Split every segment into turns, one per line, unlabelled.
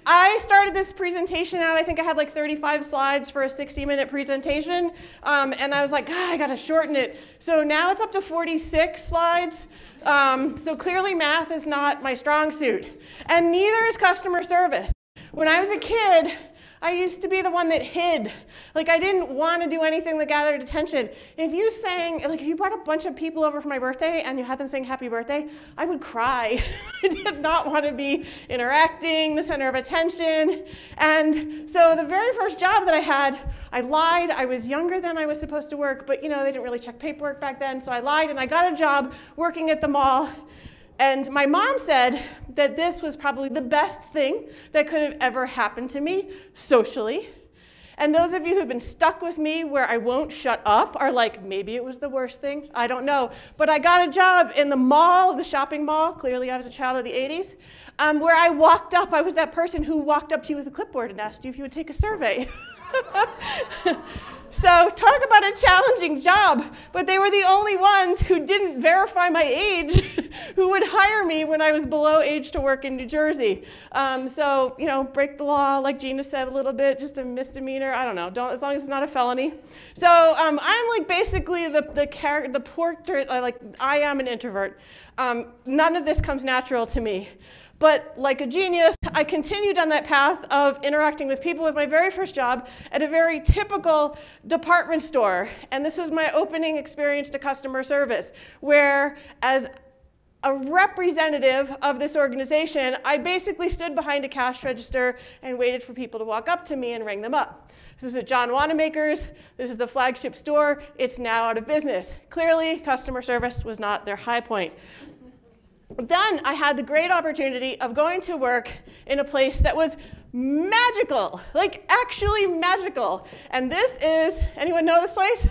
I started this presentation out, I think I had like 35 slides for a 60-minute presentation, and I was like, God, I gotta shorten it. So now it's up to 46 slides. So clearly math is not my strong suit, and neither is customer service. When I was a kid, I used to be the one that hid. Like, I didn't want to do anything that gathered attention. If you brought a bunch of people over for my birthday and you had them sing happy birthday, I would cry. I did not want to be interacting, the center of attention. And so the very first job that I had, I lied. I was younger than I was supposed to work, but they didn't really check paperwork back then, so I lied and I got a job working at the mall. And my mom said that this was probably the best thing that could have ever happened to me socially. And those of you who've been stuck with me where I won't shut up are like, maybe it was the worst thing. I don't know. But I got a job in the mall, the shopping mall. Clearly I was a child of the 80s. Where I walked up, I was that person who walked up to you with a clipboard and asked you if you would take a survey. So talk about a challenging job, but they were the only ones who didn't verify my age who would hire me when I was below age to work in New Jersey. So, break the law, like Gina said a little bit, just a misdemeanor, I don't know, as long as it's not a felony. So I'm like basically the portrait, I am an introvert. None of this comes natural to me. But like a genius, I continued on that path of interacting with people with my very first job at a very typical department store. And this was my opening experience to customer service, where as a representative of this organization, I basically stood behind a cash register and waited for people to walk up to me and ring them up. This is at John Wanamaker's. This is the flagship store. It's now out of business. Clearly, customer service was not their high point. Then I had the great opportunity of going to work in a place that was magical, like actually magical. And this is, anyone know this place?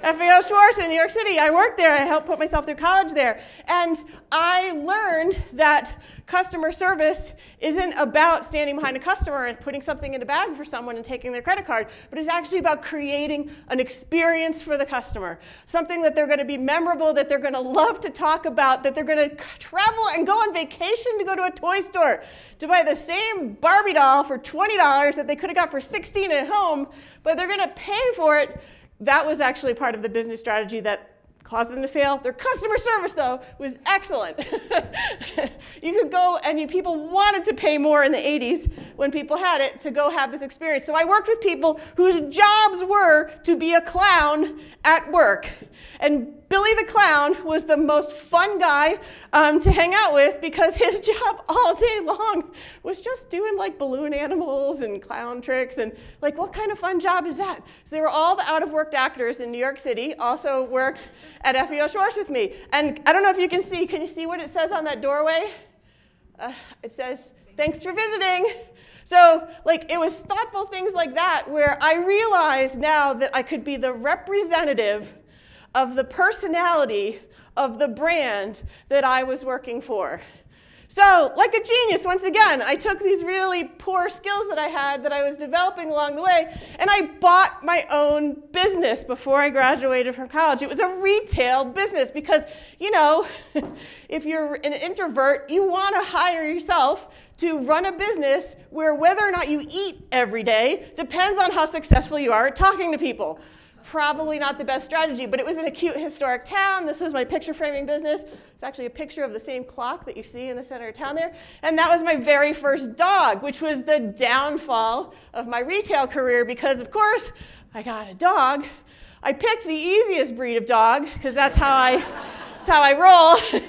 FAO Schwartz in New York City. I worked there. I helped put myself through college there. And I learned that customer service isn't about standing behind a customer and putting something in a bag for someone and taking their credit card, but it's actually about creating an experience for the customer, something that they're going to be memorable, that they're going to love to talk about, that they're going to travel and go on vacation to go to a toy store to buy the same Barbie doll for $20 that they could have got for $16 at home, but they're going to pay for it. That was actually part of the business strategy that caused them to fail. Their customer service, though, was excellent. You could go, and people wanted to pay more in the 80s when people had it to go have this experience. So I worked with people whose jobs were to be a clown at work. And Billy the Clown was the most fun guy to hang out with because his job all day long was just doing like balloon animals and clown tricks and like what kind of fun job is that? So they were all the out-of-work actors in New York City, also worked at FAO Schwartz with me. And I don't know if you can you see what it says on that doorway? It says, thanks for visiting. So it was thoughtful things like that where I realized now that I could be the representative of the personality of the brand that I was working for. So, like a genius, once again, I took these really poor skills that I had that I was developing along the way, and I bought my own business before I graduated from college. It was a retail business because, if you're an introvert, you want to hire yourself to run a business where whether or not you eat every day depends on how successful you are at talking to people. Probably not the best strategy, but it was in a cute historic town. This was my picture framing business. It's actually a picture of the same clock that you see in the center of town there. And that was my very first dog, which was the downfall of my retail career because, of course, I got a dog. I picked the easiest breed of dog because that's how I roll.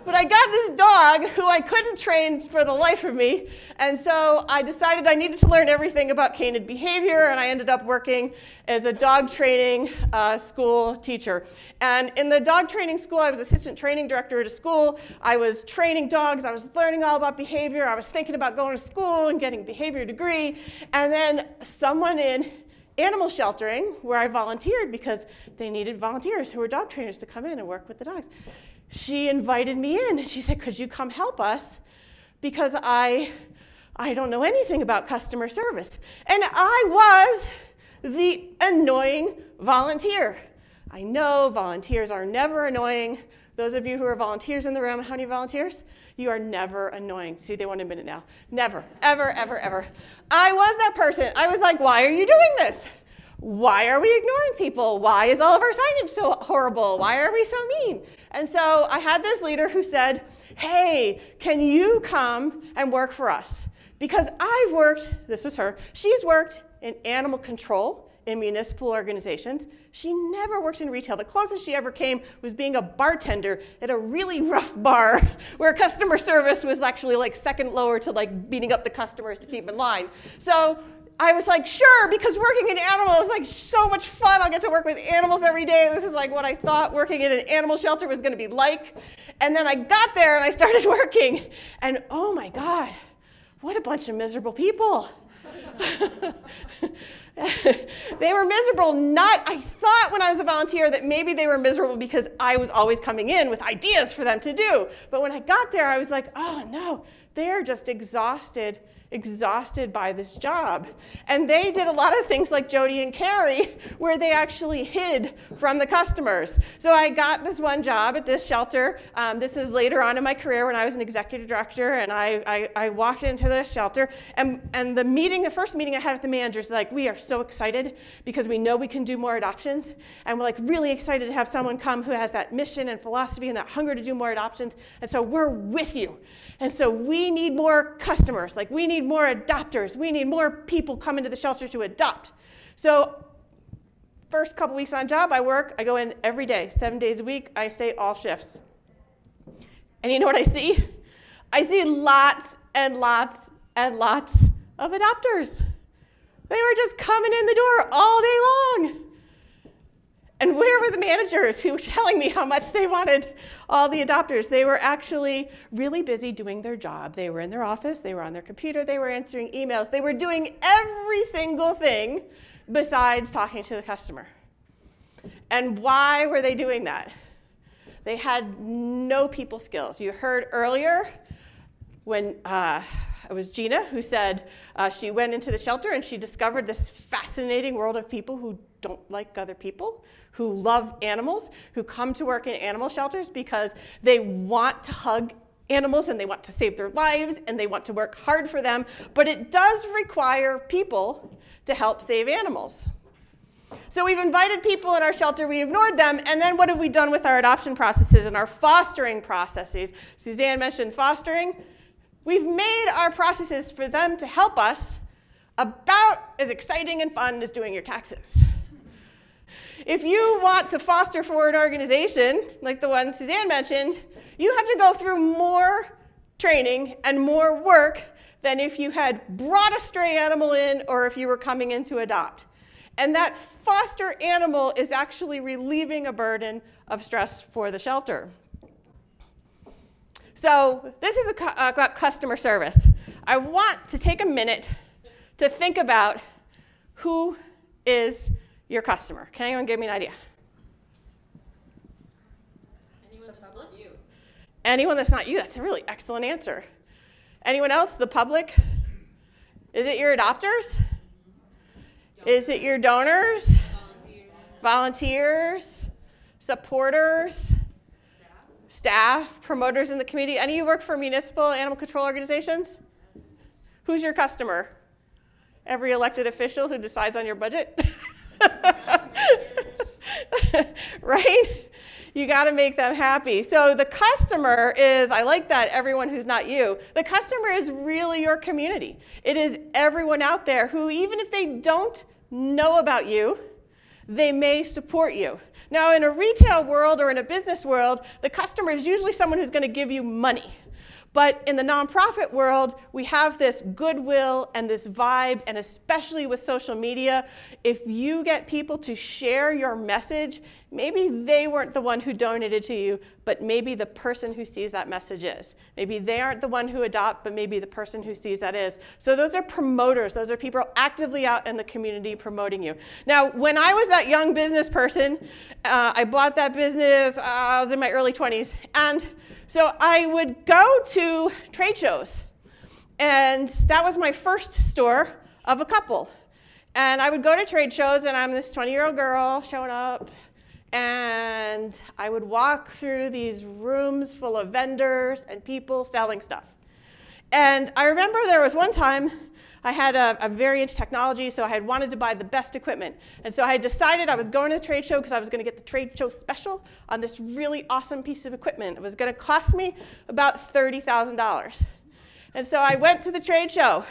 But I got this dog who I couldn't train for the life of me, and so I decided I needed to learn everything about canid behavior, and I ended up working as a dog training school teacher. And in the dog training school, I was assistant training director at a school. I was training dogs. I was learning all about behavior. I was thinking about going to school and getting a behavior degree, and then someone in animal sheltering, where I volunteered because they needed volunteers who were dog trainers to come in and work with the dogs. She invited me in and she said, could you come help us? Because I don't know anything about customer service. And I was the annoying volunteer. I know volunteers are never annoying. Those of you who are volunteers in the room, how many volunteers? You are never annoying. See, they won't admit it now. Never, ever, ever, ever. I was that person. I was like, why are you doing this? Why are we ignoring people? Why is all of our signage so horrible? Why are we so mean? And so I had this leader who said, hey, can you come and work for us? Because I've worked, this was her, she's worked in animal control in municipal organizations. She never worked in retail. The closest she ever came was being a bartender at a really rough bar where customer service was actually like second lower to like beating up the customers to keep in line. So I was like, sure, because working in animals is like so much fun. I'll get to work with animals every day. This is like what I thought working in an animal shelter was going to be like. And then I got there and I started working. And oh my God, what a bunch of miserable people. They were miserable. I thought when I was a volunteer that maybe they were miserable because I was always coming in with ideas for them to do. But when I got there, I was like, oh no, they're just exhausted by this job. And they did a lot of things like Jody and Carrie, where they actually hid from the customers. So I got this one job at this shelter. This is later on in my career when I was an executive director, and I walked into this shelter, and the first meeting I had with the managers, like, we are so excited because we know we can do more adoptions, and we're like really excited to have someone come who has that mission and philosophy and that hunger to do more adoptions, and so we're with you. And so we need more customers, like we need more adopters. We need more people coming to the shelter to adopt. So first couple weeks on job, I go in every day, 7 days a week. I stay all shifts. And you know what I see? I see lots and lots and lots of adopters. They were just coming in the door all day long. And where were the managers who were telling me how much they wanted all the adopters? They were actually really busy doing their job. They were in their office, they were on their computer, they were answering emails, they were doing every single thing besides talking to the customer. And why were they doing that? They had no people skills. You heard earlier when it was Gina who said she went into the shelter and she discovered this fascinating world of people who don't like other people, who love animals, who come to work in animal shelters because they want to hug animals and they want to save their lives and they want to work hard for them, but it does require people to help save animals. So we've invited people in our shelter, we ignored them, and then what have we done with our adoption processes and our fostering processes? Suzanne mentioned fostering. We've made our processes for them to help us about as exciting and fun as doing your taxes. If you want to foster for an organization, like the one Suzanne mentioned, you have to go through more training and more work than if you had brought a stray animal in or if you were coming in to adopt. And that foster animal is actually relieving a burden of stress for the shelter. So this is about customer service. I want to take a minute to think about who is your customer. Can anyone give me an idea?
Anyone that's not you.
Anyone that's not you. That's a really excellent answer. Anyone else? The public? Is it your adopters? Is it your donors? Volunteers? Supporters? Staff? Promoters in the community? Any of you work for municipal animal control organizations? Who's your customer? Every elected official who decides on your budget? Right? You got to make them happy. So the customer is, I like that, everyone who's not you. The customer is really your community. It is everyone out there who, even if they don't know about you, they may support you. Now, in a retail world or in a business world, the customer is usually someone who's going to give you money. But in the nonprofit world, we have this goodwill and this vibe, and especially with social media, if you get people to share your message, maybe they weren't the one who donated to you, but maybe the person who sees that message is. Maybe they aren't the one who adopt, but maybe the person who sees that is. So those are promoters. Those are people actively out in the community promoting you. Now, when I was that young business person, I bought that business, I was in my early 20s, and so I would go to trade shows, and that was my first store of a couple. And I would go to trade shows, and I'm this 20-year-old girl showing up, and I would walk through these rooms full of vendors and people selling stuff. And I remember there was one time I had a very into technology, so I had wanted to buy the best equipment. And so I had decided I was going to the trade show because I was going to get the trade show special on this really awesome piece of equipment. It was going to cost me about $30,000. And so I went to the trade show,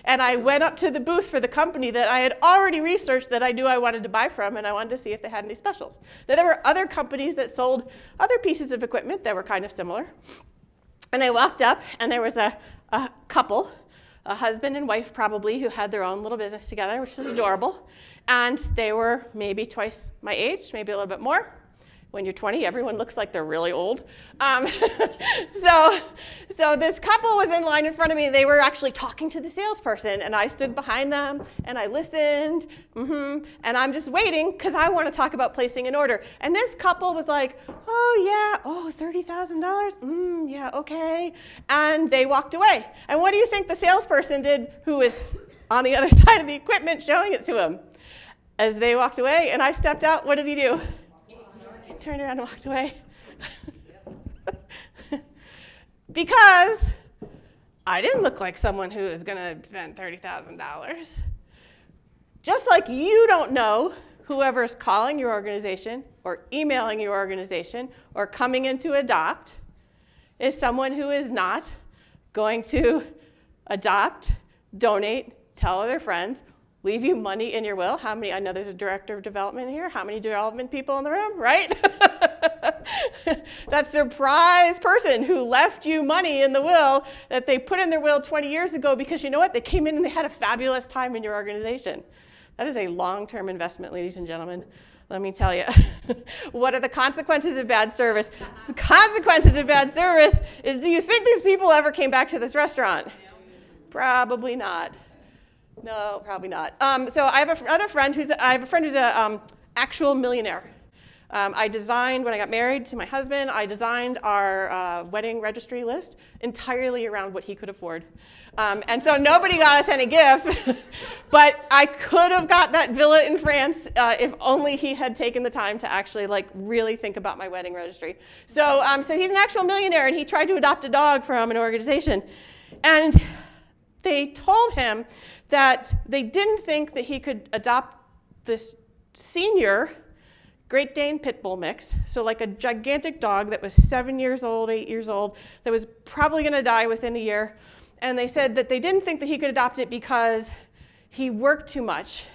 and I went up to the booth for the company that I had already researched that I knew I wanted to buy from, and I wanted to see if they had any specials. Now, there were other companies that sold other pieces of equipment that were kind of similar. And I walked up, and there was a couple, a husband and wife probably, who had their own little business together, which was adorable. And they were maybe twice my age, maybe a little bit more. When you're 20, everyone looks like they're really old. So this couple was in line in front of me. They were actually talking to the salesperson, and I stood behind them, and I listened, and I'm just waiting because I want to talk about placing an order. And this couple was like, oh, yeah, oh, $30,000? Yeah, okay. And they walked away. And what do you think the salesperson did who was on the other side of the equipment showing it to him? As they walked away and I stepped out, what did he do? Turned around and walked away. Because I didn't look like someone who is going to spend $30,000. Just like you don't know whoever's calling your organization or emailing your organization or coming in to adopt is someone who is not going to adopt, donate, tell other friends, leave you money in your will. How many? I know there's a director of development here. How many development people in the room, right? That surprise person who left you money in the will that they put in their will 20 years ago because you know what? They came in and they had a fabulous time in your organization. That is a long-term investment, ladies and gentlemen. Let me tell you. What are the consequences of bad service? The consequences of bad service is, do you think these people ever came back to this restaurant? Probably not. No, probably not. So I have another friend who's an actual millionaire. I designed, when I got married to my husband, I designed our wedding registry list entirely around what he could afford. And so nobody got us any gifts, but I could have got that villa in France if only he had taken the time to actually really think about my wedding registry. So he's an actual millionaire, and he tried to adopt a dog from an organization. And they told him that they didn't think that he could adopt this senior Great Dane Pit Bull mix, so like a gigantic dog that was 7 years old, 8 years old, that was probably going to die within a year. And they said that they didn't think that he could adopt it because he worked too much,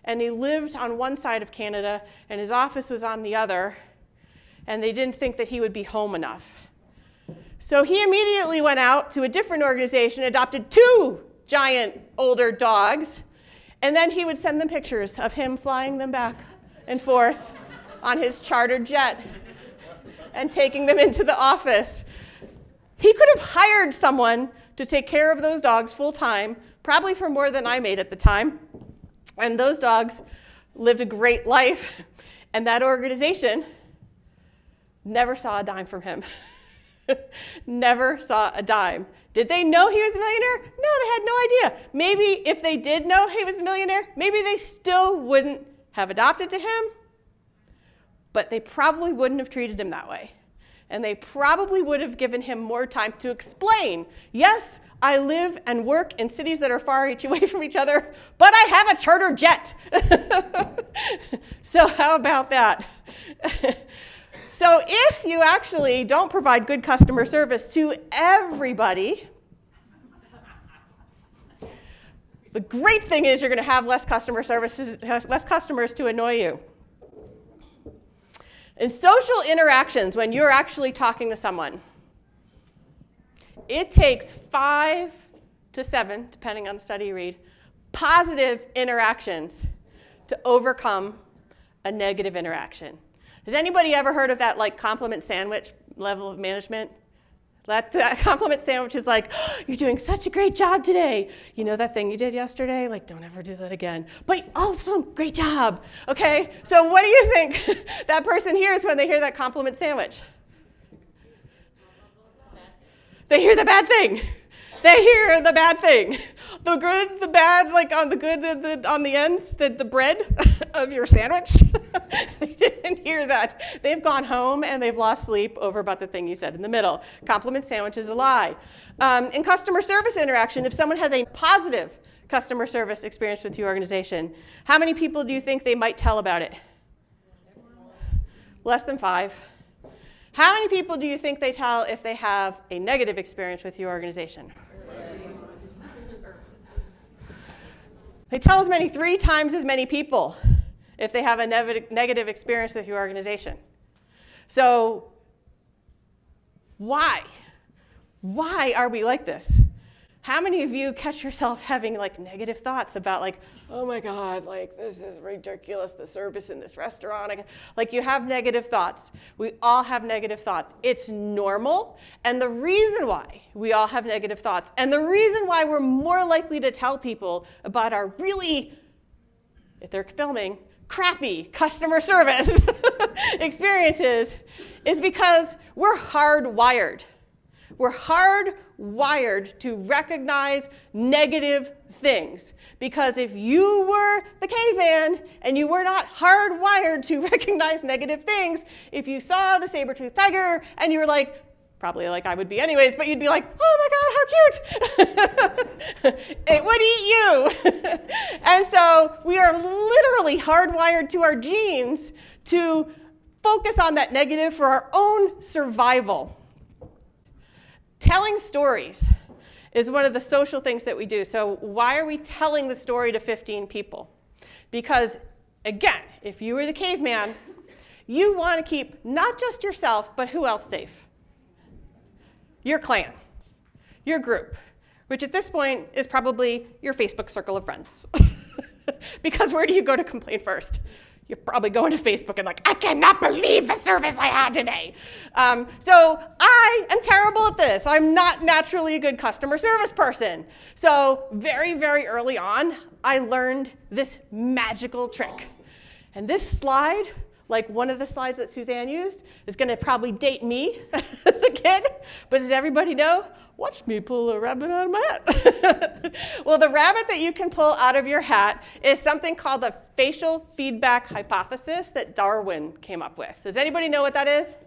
and he lived on one side of Canada, and his office was on the other, and they didn't think that he would be home enough. So he immediately went out to a different organization, adopted 2 giant older dogs, and then he would send them pictures of him flying them back and forth on his chartered jet and taking them into the office. He could have hired someone to take care of those dogs full time, probably for more than I made at the time. And those dogs lived a great life, and that organization never saw a dime from him. Never saw a dime. Did they know he was a millionaire? No, they had no idea. Maybe if they did know he was a millionaire, maybe they still wouldn't have adopted to him, but they probably wouldn't have treated him that way. And they probably would have given him more time to explain, yes, I live and work in cities that are far away from each other, but I have a charter jet. So how about that? So if you actually don't provide good customer service to everybody, the great thing is you're going to have less customers to annoy you. In social interactions, when you're actually talking to someone, it takes 5 to 7, depending on the study you read, positive interactions to overcome a negative interaction. Has anybody ever heard of that compliment sandwich level of management? That compliment sandwich is like, oh, you're doing such a great job today. You know that thing you did yesterday? Don't ever do that again. But also, great job. Okay, so what do you think that person hears when they hear that compliment sandwich? They hear the bad thing. They hear the bad thing. the good, the bad, like on the good, on the ends, the bread of your sandwich. They didn't hear that. They've gone home and they've lost sleep over about the thing you said in the middle. Compliment sandwich is a lie. In customer service interaction, if someone has a positive customer service experience with your organization, how many people do you think they might tell about it? Less than 5. How many people do you think they tell if they have a negative experience with your organization? They tell 3 times as many people if they have a negative experience with your organization. So why? Why are we like this? How many of you catch yourself having like negative thoughts about like, oh my God, like this is ridiculous, the service in this restaurant. Like you have negative thoughts. We all have negative thoughts. It's normal. And the reason why we all have negative thoughts and the reason why we're more likely to tell people about our really, if they're filming, crappy customer service experiences is because we're hardwired. We're hardwired to recognize negative things. Because if you were the caveman and you were not hardwired to recognize negative things, if you saw the saber-toothed tiger and you were like, probably like I would be anyways, but you'd be like, oh my God, how cute. It would eat you. And so we are literally hardwired to our genes to focus on that negative for our own survival. Telling stories is one of the social things that we do. So why are we telling the story to 15 people? Because, again, if you were the caveman, you want to keep not just yourself, but who else safe? Your clan, your group, which at this point is probably your Facebook circle of friends. Because where do you go to complain first? You're probably going to Facebook and like, I cannot believe the service I had today. So I am terrible at this. I'm not naturally a good customer service person. So very, very early on, I learned this magical trick. And this slide, like one of the slides that Suzanne used, is going to probably date me as a kid. But does everybody know? Watch me pull a rabbit out of my hat. Well, the rabbit that you can pull out of your hat is something called the facial feedback hypothesis that Darwin came up with. Does anybody know what that is?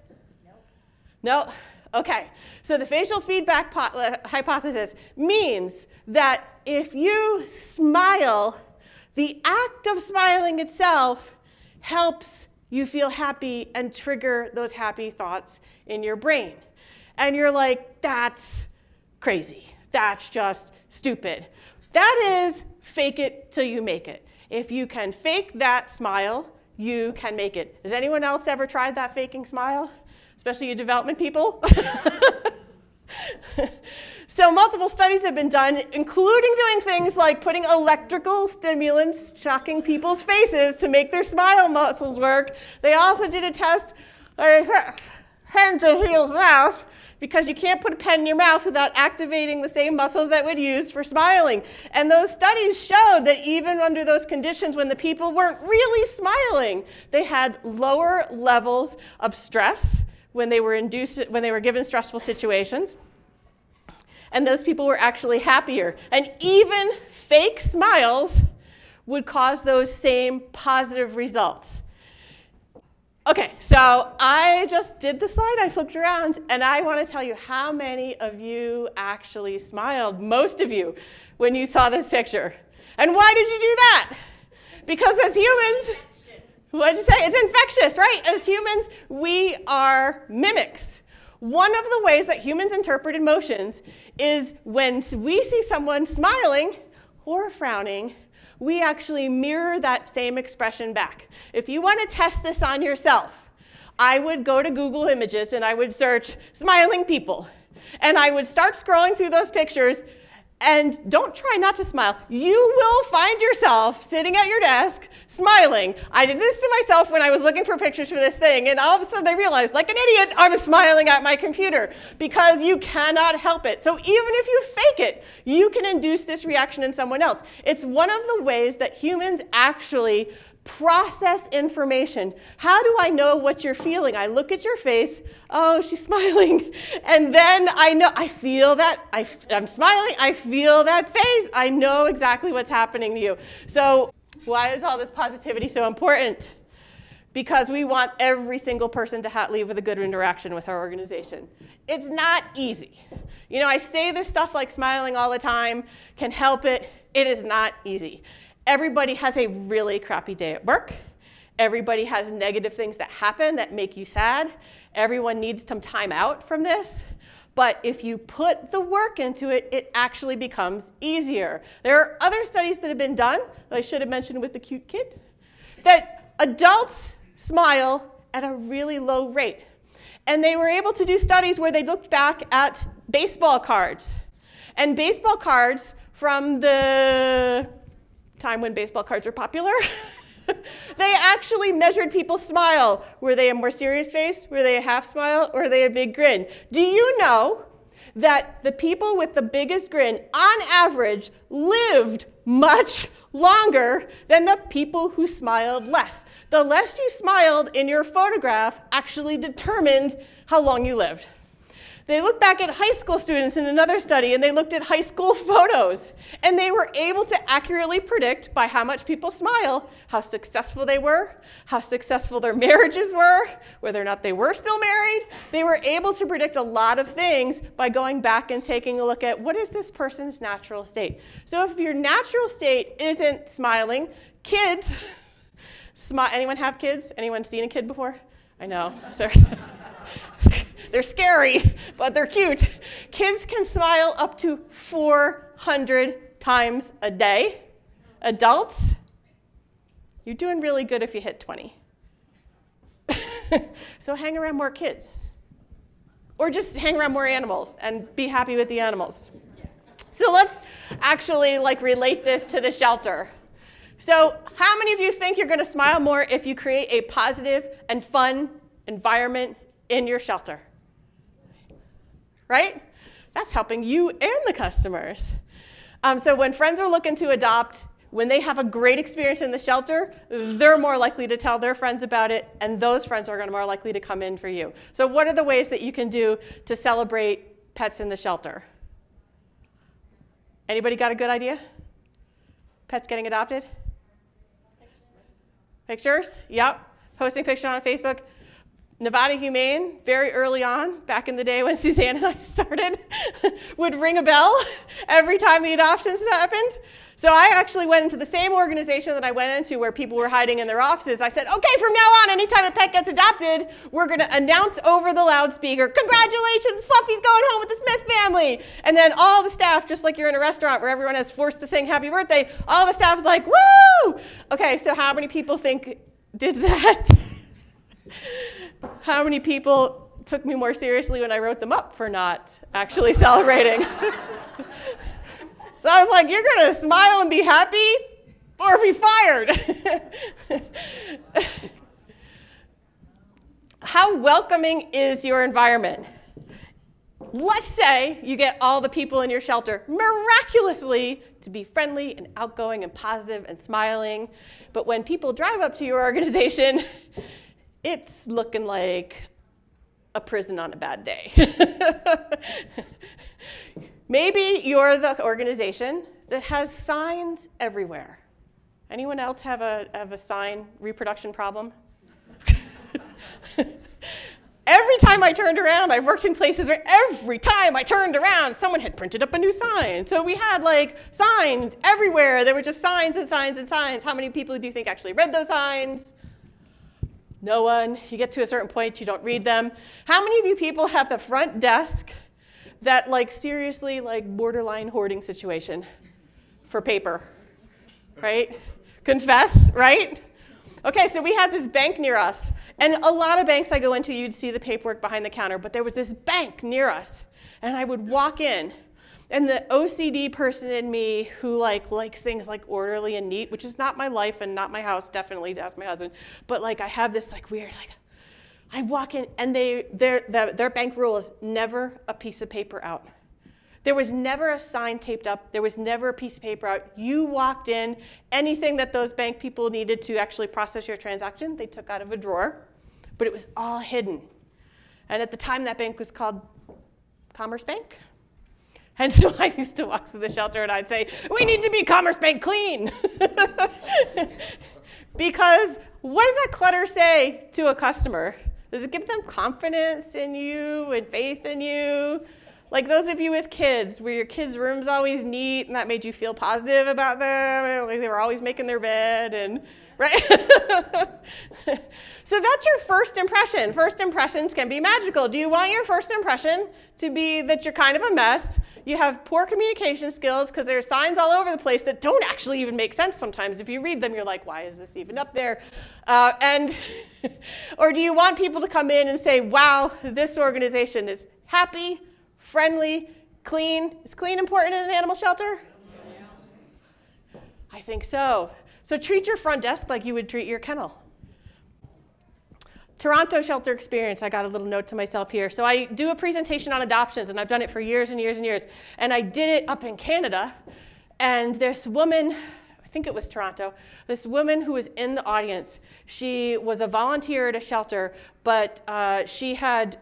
No? Okay. So the facial feedback hypothesis means that if you smile, the act of smiling itself helps you feel happy and trigger those happy thoughts in your brain. And you're like, that's crazy. That's just stupid. That is fake it till you make it. If you can fake that smile, you can make it. Has anyone else ever tried that faking smile? Especially you development people? So multiple studies have been done, including doing things like putting electrical stimulants shocking people's faces to make their smile muscles work. They also did a test, hands and heels mouth, because you can't put a pen in your mouth without activating the same muscles that would use for smiling. And those studies showed that even under those conditions when the people weren't really smiling, they had lower levels of stress when they were given stressful situations. And those people were actually happier. And even fake smiles would cause those same positive results. Okay, so I just did the slide, I flipped around, and I want to tell you how many of you actually smiled, most of you, when you saw this picture. And why did you do that? Because as humans, what did you say? It's infectious, right? As humans, we are mimics. One of the ways that humans interpret emotions is when we see someone smiling or frowning, we actually mirror that same expression back. If you want to test this on yourself, I would go to Google Images and I would search smiling people. And I would start scrolling through those pictures, and don't try not to smile. You will find yourself sitting at your desk smiling. I did this to myself when I was looking for pictures for this thing, and all of a sudden I realized, like an idiot, I'm smiling at my computer because you cannot help it. So even if you fake it, you can induce this reaction in someone else. It's one of the ways that humans actually Process information. How do I know what you're feeling? I look at your face. Oh, she's smiling. And then I know, I feel that. I'm smiling. I feel that face. I know exactly what's happening to you. So why is all this positivity so important? Because we want every single person to leave with a good interaction with our organization. It's not easy. You know, I say this stuff like smiling all the time can help it. It is not easy. Everybody has a really crappy day at work. Everybody has negative things that happen that make you sad. Everyone needs some time out from this. But if you put the work into it, it actually becomes easier. There are other studies that have been done, that I should have mentioned with the cute kid, that adults smile at a really low rate. And they were able to do studies where they looked back at baseball cards. And baseball cards from the time when baseball cards were popular, they actually measured people's smile. Were they a more serious face? Were they a half smile? Or were they a big grin? Do you know that the people with the biggest grin, on average, lived much longer than the people who smiled less? The less you smiled in your photograph actually determined how long you lived. They looked back at high school students in another study, and they looked at high school photos. And they were able to accurately predict by how much people smile, how successful they were, how successful their marriages were, whether or not they were still married. They were able to predict a lot of things by going back and taking a look at what is this person's natural state. So if your natural state isn't smiling, kids, anyone have kids? Anyone seen a kid before? I know. They're scary, but they're cute. Kids can smile up to 400 times a day. Adults, you're doing really good if you hit 20. So hang around more kids. Or just hang around more animals and be happy with the animals. So let's actually relate this to the shelter. So how many of you think you're going to smile more if you create a positive and fun environment in your shelter? Right? That's helping you and the customers. So when friends are looking to adopt, when they have a great experience in the shelter, they're more likely to tell their friends about it, and those friends are going to be more likely to come in for you. So what are the ways that you can do to celebrate pets in the shelter? Anybody got a good idea? Pets getting adopted? Pictures? Yep. Posting pictures on Facebook. Nevada Humane, very early on, back in the day when Suzanne and I started, would ring a bell every time the adoptions happened. So I actually went into the same organization that I went into where people were hiding in their offices. I said, okay, from now on, anytime a pet gets adopted, we're going to announce over the loudspeaker, congratulations, Fluffy's going home with the Smith family. And then all the staff, just like you're in a restaurant where everyone is forced to sing happy birthday, all the staff is like, woo! Okay, so how many people think did that? How many people took me more seriously when I wrote them up for not actually celebrating? So I was like, you're going to smile and be happy or be fired. How welcoming is your environment? Let's say you get all the people in your shelter miraculously to be friendly and outgoing and positive and smiling. But when people drive up to your organization, it's looking like a prison on a bad day. Maybe you're the organization that has signs everywhere. Anyone else have a sign reproduction problem? Every time I turned around, I've worked in places where every time I turned around, someone had printed up a new sign. So we had signs everywhere. There were just signs and signs and signs. How many people do you think actually read those signs? No one. You get to a certain point, you don't read them. How many of you people have the front desk that seriously borderline hoarding situation for paper, right? Confess, right? Okay, so we had this bank near us, and a lot of banks I go into, you'd see the paperwork behind the counter, but there was this bank near us, and I would walk in, and the OCD person in me who likes things orderly and neat, which is not my life and not my house, definitely, to ask my husband, but I have this weird, I walk in, and their bank rule is never a piece of paper out. There was never a sign taped up. There was never a piece of paper out. You walked in, anything that those bank people needed to actually process your transaction, they took out of a drawer, but it was all hidden. And at the time, that bank was called Commerce Bank. And so I used to walk through the shelter and I'd say, we need to be Commerce Bank clean. Because what does that clutter say to a customer? Does it give them confidence in you and faith in you? Like those of you with kids, where your kids' room's always neat and that made you feel positive about them, like they were always making their bed, and right? So that's your first impression. First impressions can be magical. Do you want your first impression to be that you're kind of a mess, you have poor communication skills because there are signs all over the place that don't actually even make sense sometimes. If you read them, you're like, why is this even up there? Or do you want people to come in and say, wow, this organization is happy, friendly, clean? Is clean important in an animal shelter? Yes. I think so. So treat your front desk like you would treat your kennel. Toronto shelter experience, I got a little note to myself here. So I do a presentation on adoptions, and I've done it for years and years and years. And I did it up in Canada, and this woman, I think it was Toronto, this woman who was in the audience, she was a volunteer at a shelter, but she had,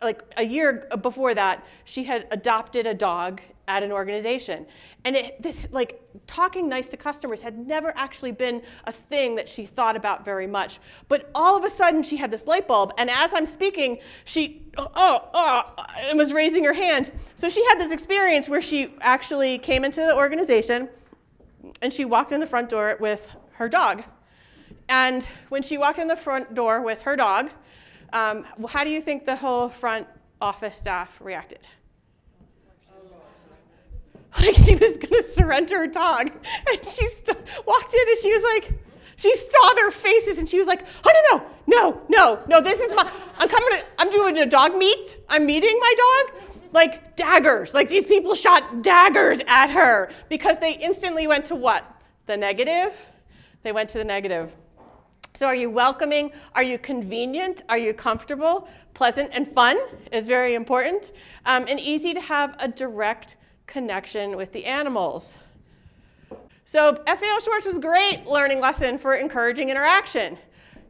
like a year before that, she had adopted a dog at an organization. And this, like, talking nice to customers had never actually been a thing that she thought about very much. But all of a sudden, she had this light bulb, and as I'm speaking, she, and was raising her hand. So she had this experience where she actually came into the organization, and she walked in the front door with her dog. And when she walked in the front door with her dog, how do you think the whole front office staff reacted? Like she was going to surrender her dog. And she walked in and she was like, she saw their faces and she was like, oh, no, this is my, I'm doing a dog meet. I'm meeting my dog. Like daggers, like these people shot daggers at her because they instantly went to what? The negative? They went to the negative. So are you welcoming? Are you convenient? Are you comfortable? Pleasant and fun is very important. And easy to have a direct connection with the animals. So FAO Schwartz was a great learning lesson for encouraging interaction.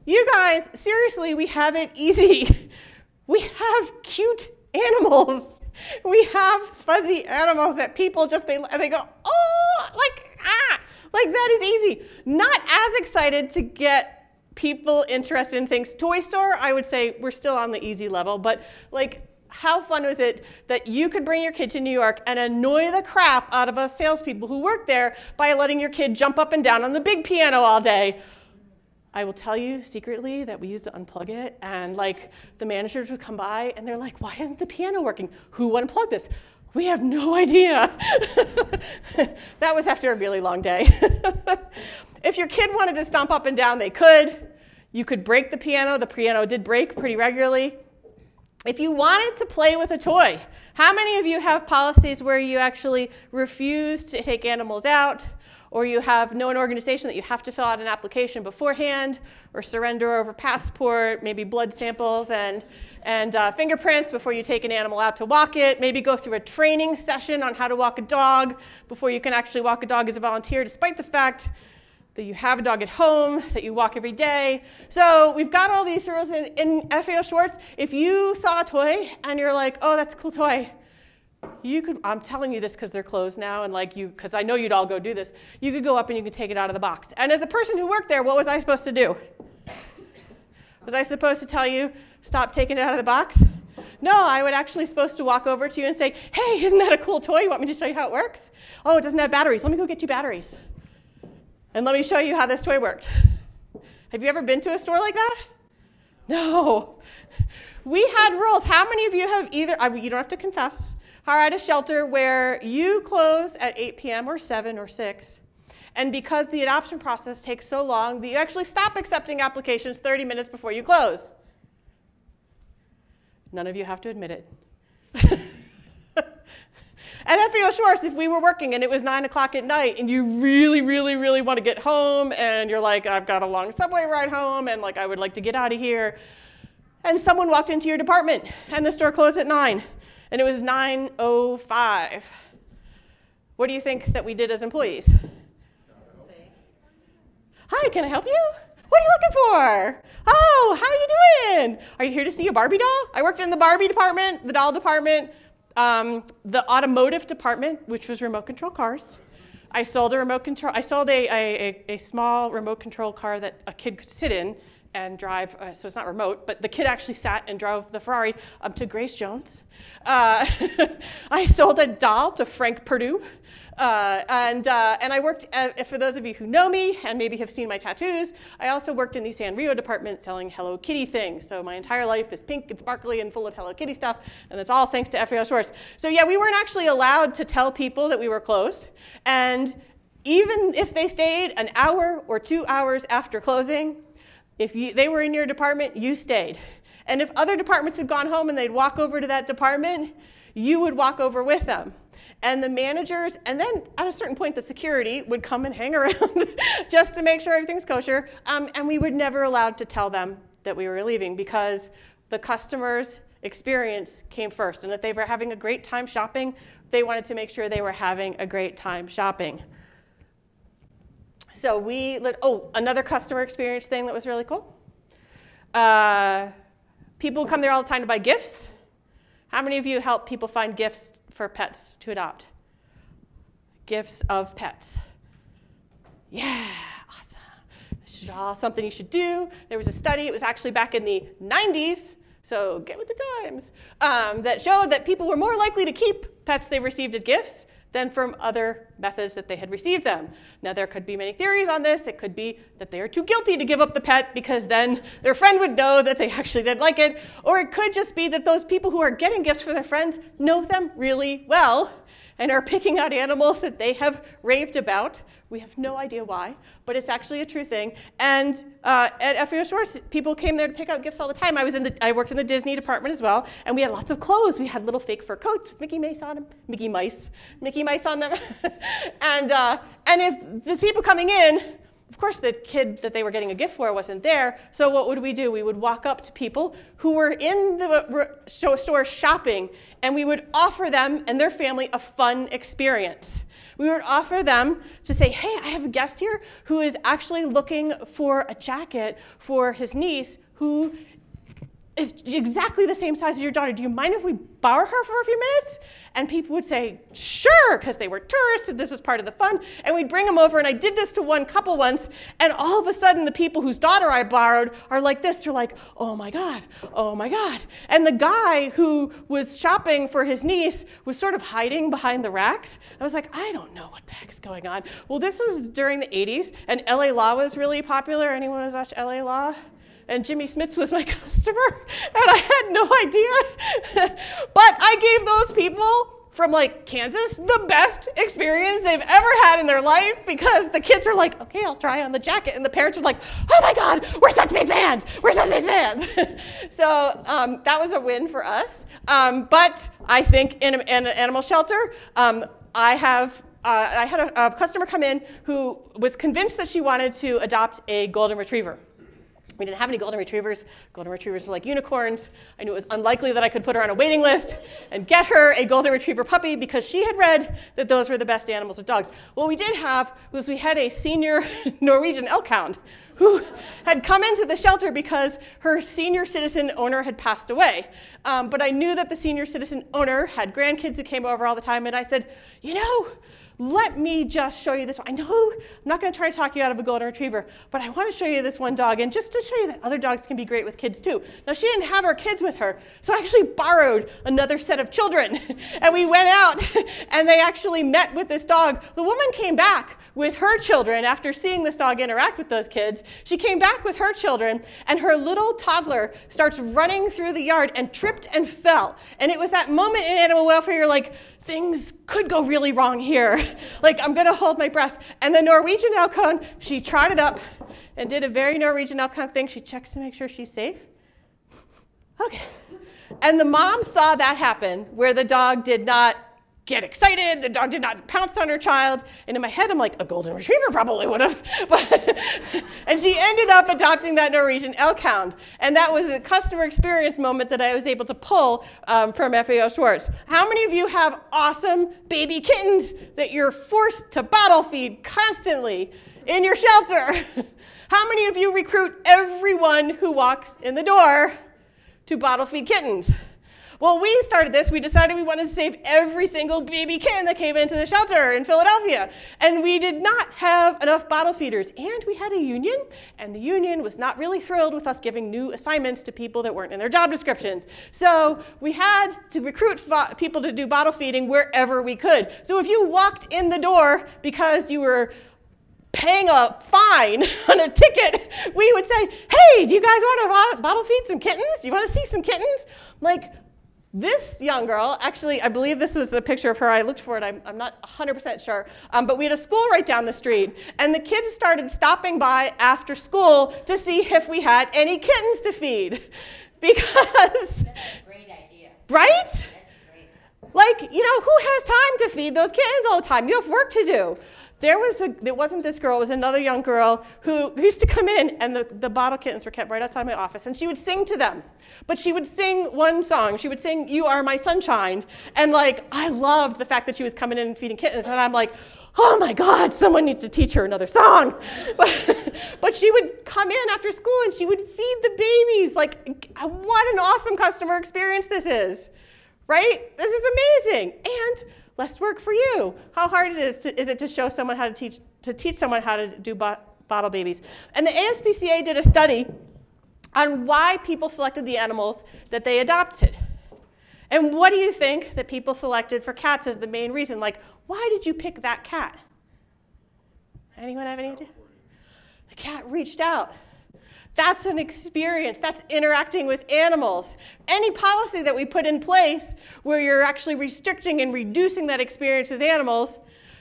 You guys, seriously, we have it easy. We have cute animals. We have fuzzy animals that people just, they go, oh, like that is easy. Not as excited to get people interested in things. Toy store, I would say we're still on the easy level, but like, how fun was it that you could bring your kid to New York and annoy the crap out of us salespeople who work there by letting your kid jump up and down on the big piano all day? I will tell you secretly that we used to unplug it, and like the managers would come by and they're like, why isn't the piano working? Who unplugged this? We have no idea. That was after a really long day. If your kid wanted to stomp up and down, they could. You could break the piano. The piano did break pretty regularly. If you wanted to play with a toy, how many of you have policies where you actually refuse to take animals out, or you know an organization that you have to fill out an application beforehand, or surrender over passport, maybe blood samples and fingerprints before you take an animal out to walk it, maybe go through a training session on how to walk a dog before you can actually walk a dog as a volunteer, despite the fact that you have a dog at home, that you walk every day. So we've got all these rules in FAO Schwartz. If you saw a toy and you're like, oh, that's a cool toy, you could, I'm telling you this because they're closed now, and like you, because I know you'd all go do this, you could go up and you could take it out of the box. And as a person who worked there, what was I supposed to do? Was I supposed to tell you, stop taking it out of the box? No, I would actually supposed to walk over to you and say, hey, isn't that a cool toy? You want me to show you how it works? Oh, it doesn't have batteries. Let me go get you batteries. And let me show you how this toy worked. Have you ever been to a store like that? No. We had rules. How many of you have either, you don't have to confess, are at a shelter where you close at 8 p.m. or 7 or 6, and because the adoption process takes so long that you actually stop accepting applications 30 minutes before you close? None of you have to admit it. At FAO Schwartz, if we were working and it was 9 o'clock at night and you really, really, really want to get home and you're like, I've got a long subway ride home and like I would like to get out of here, and someone walked into your department and the store closed at 9, and it was 9:05. What do you think that we did as employees? Hi, can I help you? What are you looking for? Oh, how are you doing? Are you here to see a Barbie doll? I worked in the Barbie department, the doll department, the automotive department, which was remote control cars. I sold a small remote control car that a kid could sit in and drive, so it's not remote, but the kid actually sat and drove the Ferrari up to Grace Jones. I sold a doll to Frank Perdue. And I worked, for those of you who know me and maybe have seen my tattoos, I also worked in the Sanrio department selling Hello Kitty things. So my entire life is pink and sparkly and full of Hello Kitty stuff, and it's all thanks to FAO Stores. So yeah, we weren't actually allowed to tell people that we were closed. And even if they stayed an hour or 2 hours after closing, if they were in your department, you stayed. And if other departments had gone home and they'd walk over to that department, you would walk over with them. And the managers, and then at a certain point, the security would come and hang around just to make sure everything's kosher. And we were never allowed to tell them that we were leaving because the customer's experience came first. And if they were having a great time shopping, they wanted to make sure they were having a great time shopping. So another customer experience thing that was really cool. People come there all the time to buy gifts. How many of you help people find gifts for pets to adopt? Gifts of pets. Yeah, awesome. This is all something you should do. There was a study, it was actually back in the 90s, so get with the times, that showed that people were more likely to keep pets they received as gifts than from other methods that they had received them. Now, there could be many theories on this. It could be that they are too guilty to give up the pet because then their friend would know that they actually didn't like it. Or it could just be that those people who are getting gifts for their friends know them really well and are picking out animals that they have raved about. We have no idea why, but it's actually a true thing. And at FAO Stores, people came there to pick out gifts all the time. I worked in the Disney department as well, and we had lots of clothes. We had little fake fur coats with Mickey Mouse on them, Mickey Mice on them. And if there's people coming in, of course, the kid that they were getting a gift for wasn't there, so what would we do? We would walk up to people who were in the store shopping, and we would offer them and their family a fun experience. We would offer them to say, hey, I have a guest here who is actually looking for a jacket for his niece who is exactly the same size as your daughter. Do you mind if we borrow her for a few minutes? And people would say, sure, because they were tourists and this was part of the fun. And we'd bring them over, and I did this to one couple once, and all of a sudden the people whose daughter I borrowed are like this. They're like, oh my God, oh my God. And the guy who was shopping for his niece was sort of hiding behind the racks. I was like, I don't know what the heck's going on. Well, this was during the 80s, and LA Law was really popular. Anyone who's watched LA Law? And Jimmy Smits was my customer, and I had no idea. But I gave those people from like Kansas the best experience they've ever had in their life because the kids are like, okay, I'll try on the jacket. And the parents are like, oh my God, we're such big fans. We're such big fans. So that was a win for us. But I think in an animal shelter, I had a customer come in who was convinced that she wanted to adopt a golden retriever. We didn't have any golden retrievers. Golden retrievers are like unicorns. I knew it was unlikely that I could put her on a waiting list and get her a golden retriever puppy because she had read that those were the best animals with dogs. What we did have was we had a senior Norwegian elk hound who had come into the shelter because her senior citizen owner had passed away. But I knew that the senior citizen owner had grandkids who came over all the time, and I said, you know, let me just show you this one. I know I'm not going to try to talk you out of a golden retriever, but I want to show you this one dog, and just to show you that other dogs can be great with kids too. Now, she didn't have her kids with her, so I actually borrowed another set of children, and we went out, and they actually met with this dog. The woman came back with her children after seeing this dog interact with those kids. She came back with her children, and her little toddler starts running through the yard and tripped and fell. And it was that moment in animal welfare, you're like, things could go really wrong here. Like, I'm going to hold my breath. And the Norwegian elk hound, she trotted up and did a very Norwegian elk hound thing. She checks to make sure she's safe. Okay. And the mom saw that happen, where the dog did not get excited. The dog did not pounce on her child. And in my head, I'm like, a golden retriever probably would have. And she ended up adopting that Norwegian elk hound. And that was a customer experience moment that I was able to pull from FAO Schwartz. How many of you have awesome baby kittens that you're forced to bottle feed constantly in your shelter? How many of you recruit everyone who walks in the door to bottle feed kittens? Well, we started this. We decided we wanted to save every single baby kitten that came into the shelter in Philadelphia. And we did not have enough bottle feeders. And we had a union, and the union was not really thrilled with us giving new assignments to people that weren't in their job descriptions. So we had to recruit people to do bottle feeding wherever we could. So if you walked in the door because you were paying a fine on a ticket, we would say, hey, do you guys want to bottle feed some kittens? You want to see some kittens? Like, this young girl, actually, I believe this was a picture of her. I looked for it. I'm not 100% sure. But we had a school right down the street. And the kids started stopping by after school to see if we had any kittens to feed. Because...
That's a great idea.
Right?
That's great.
Like, you know, who has time to feed those kittens all the time? You have work to do. It wasn't this girl, it was another young girl who used to come in, and the bottle kittens were kept right outside my office, and she would sing to them. But she would sing one song. She would sing, "You Are My Sunshine." And like, I loved the fact that she was coming in and feeding kittens, and I'm like, oh my God, someone needs to teach her another song. But she would come in after school, and she would feed the babies. Like, what an awesome customer experience this is, right? This is amazing. And less work for you. How hard is it to show someone how to teach someone how to do bottle babies? And the ASPCA did a study on why people selected the animals that they adopted. And what do you think that people selected for cats as the main reason? Like, why did you pick that cat? Anyone have any idea? The cat reached out. That's an experience. That's interacting with animals. Any policy that we put in place where you're actually restricting and reducing that experience with animals,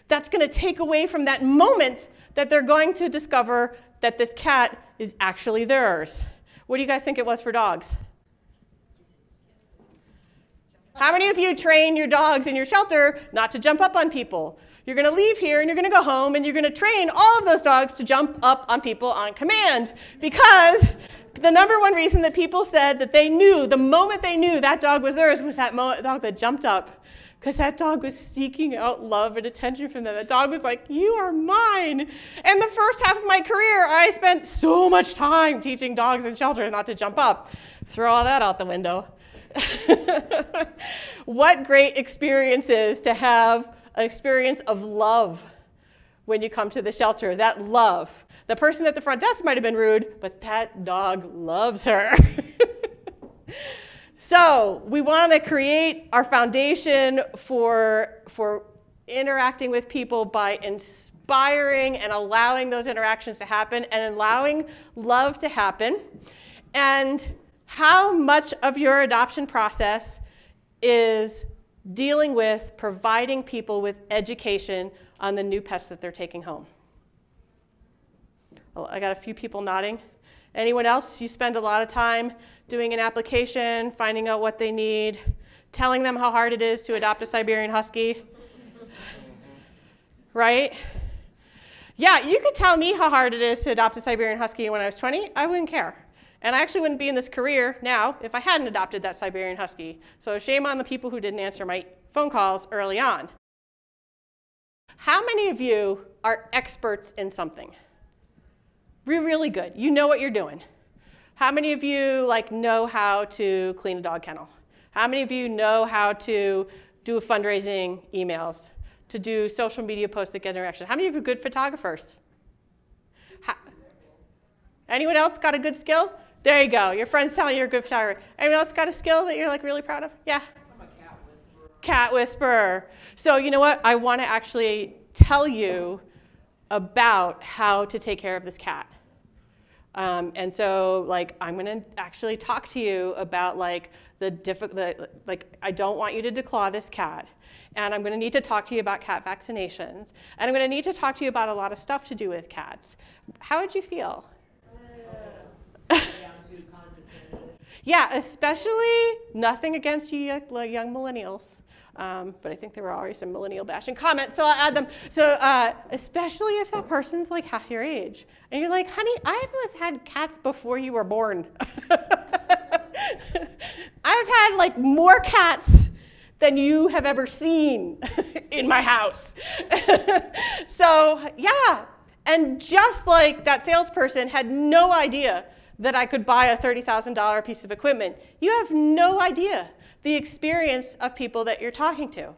that's going to take away from that moment that they're going to discover that this cat is actually theirs. What do you guys think it was for dogs? How many of you train your dogs in your shelter not to jump up on people? You're going to leave here and you're going to go home and you're going to train all of those dogs to jump up on people on command, because the number one reason that people said that they knew, the moment they knew that dog was theirs, was that dog that jumped up, because that dog was seeking out love and attention from them. That dog was like, you are mine. And the first half of my career, I spent so much time teaching dogs in shelters not to jump up. Throw all that out the window. What great experiences to have an experience of love when you come to the shelter. That love. The person at the front desk might have been rude, but that dog loves her. So we want to create our foundation for interacting with people by inspiring and allowing those interactions to happen and allowing love to happen. And how much of your adoption process is dealing with providing people with education on the new pets that they're taking home? Oh, I got a few people nodding. Anyone else? You spend a lot of time doing an application, finding out what they need, telling them how hard it is to adopt a Siberian Husky, right? Yeah, you could tell me how hard it is to adopt a Siberian Husky when I was 20. I wouldn't care. And I actually wouldn't be in this career now if I hadn't adopted that Siberian Husky. So shame on the people who didn't answer my phone calls early on. How many of you are experts in something? Really good. You know what you're doing. How many of you know how to clean a dog kennel? How many of you know how to do fundraising emails, to do social media posts that get interaction? How many of you are good photographers? Anyone else got a good skill? There you go. Your friend's telling you you're a good photographer. Anyone else got a skill that you're really proud of? Yeah?
I'm a cat whisperer.
Cat whisperer. So you know what? I want to actually tell you about how to take care of this cat. And so I'm going to actually talk to you about I don't want you to declaw this cat. And I'm going to need to talk to you about cat vaccinations. And I'm going to need to talk to you about a lot of stuff to do with cats. How would you feel?
Condescending.
Yeah, especially nothing against you young millennials. But I think there were already some millennial bashing comments, so I'll add them. So especially if that person's like half your age. And you're like, honey, I was had cats before you were born. I've had like more cats than you have ever seen in my house. So yeah, and just like that salesperson had no idea that I could buy a $30,000 piece of equipment, you have no idea the experience of people that you're talking to.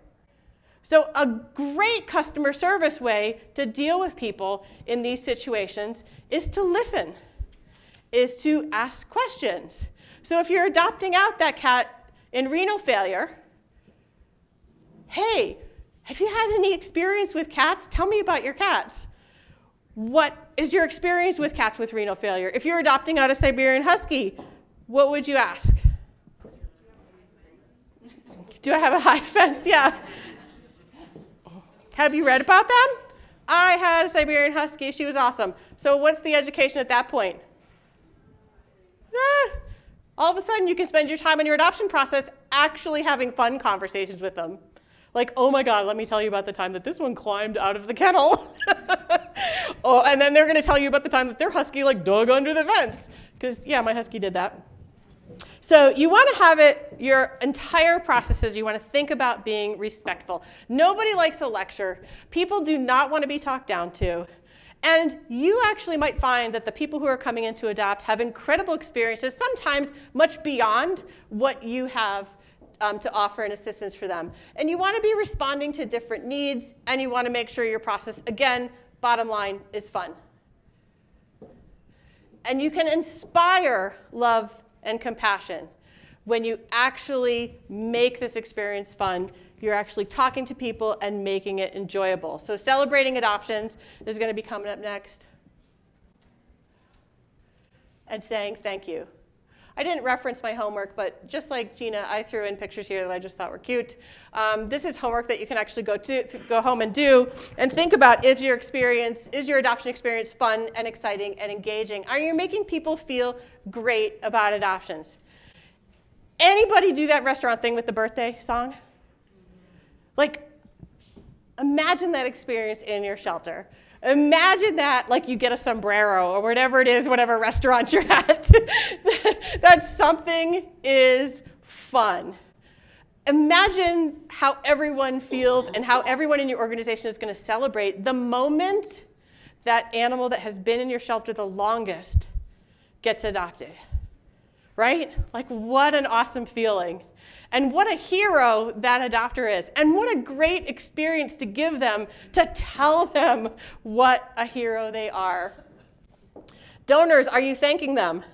So a great customer service way to deal with people in these situations is to listen, is to ask questions. So if you're adopting out that cat in renal failure, hey, have you had any experience with cats? Tell me about your cats. What is your experience with cats with renal failure? If you're adopting out a Siberian Husky, what would you ask? Do I have a high fence? Yeah. Have you read about them? I had a Siberian Husky. She was awesome. So what's the education at that point? All of a sudden, you can spend your time in your adoption process actually having fun conversations with them. Like, oh my God, let me tell you about the time that this one climbed out of the kennel. Oh, and then they're going to tell you about the time that their husky like dug under the fence. Because, yeah, my husky did that. So you want to have it, your entire processes, you want to think about being respectful. Nobody likes a lecture. People do not want to be talked down to. And you actually might find that the people who are coming in to adopt have incredible experiences, sometimes much beyond what you have to offer in assistance for them. And you want to be responding to different needs, and you want to make sure your process, again, bottom line, is fun. And you can inspire love and compassion when you actually make this experience fun. You're actually talking to people and making it enjoyable. So celebrating adoptions is going to be coming up next. And saying thank you. I didn't reference my homework, but just like Gina, I threw in pictures here that I just thought were cute. This is homework that you can actually go home and do and think about, is your adoption experience fun and exciting and engaging? Are you making people feel great about adoptions? Anybody do that restaurant thing with the birthday song? Like, imagine that experience in your shelter. Imagine that, like you get a sombrero or whatever it is, whatever restaurant you're at, that something is fun. Imagine how everyone feels and how everyone in your organization is going to celebrate the moment that animal that has been in your shelter the longest gets adopted, right? Like, what an awesome feeling. And what a hero that adopter is. And what a great experience to give them, to tell them what a hero they are. Donors, are you thanking them?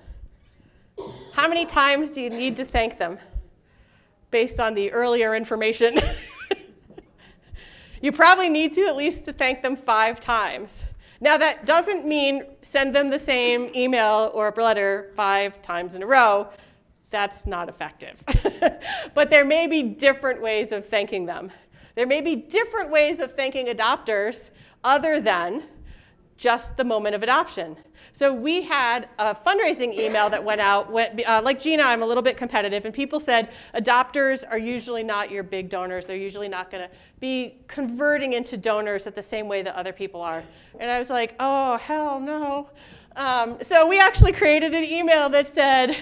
How many times do you need to thank them based on the earlier information? You probably need to at least thank them 5 times. Now, that doesn't mean send them the same email or letter 5 times in a row. That's not effective. But there may be different ways of thanking them. There may be different ways of thanking adopters other than just the moment of adoption. So we had a fundraising email that went out. Like Gina, I'm a little bit competitive, and people said adopters are usually not your big donors. They're usually not going to be converting into donors at the same way that other people are. And I was like, oh, hell no. So we actually created an email that said,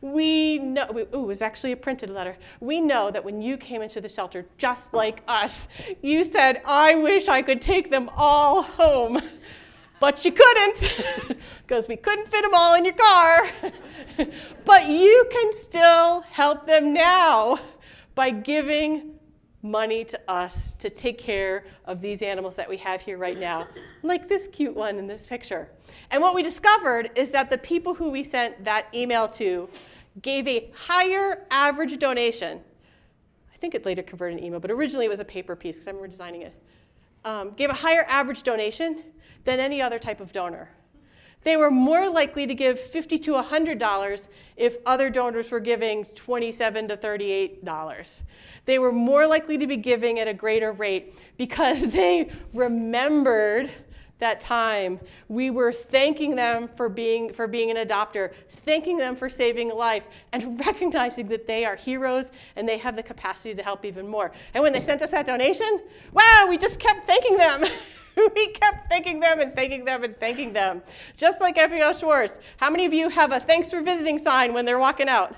it was actually a printed letter. We know that when you came into the shelter, just like us, you said, I wish I could take them all home. But you couldn't, because we couldn't fit them all in your car. But you can still help them now by giving money to us to take care of these animals that we have here right now, like this cute one in this picture. And what we discovered is that the people who we sent that email to gave a higher average donation. I think it later converted an email, but originally it was a paper piece because I remember designing it. Gave a higher average donation than any other type of donor. They were more likely to give $50 to $100 if other donors were giving $27 to $38. They were more likely to be giving at a greater rate because they remembered that time, we were thanking them for being an adopter, thanking them for saving a life, and recognizing that they are heroes and they have the capacity to help even more. And when they sent us that donation, wow, we just kept thanking them. We kept thanking them and thanking them and thanking them. Just like FAO Schwartz. How many of you have a thanks for visiting sign when they're walking out?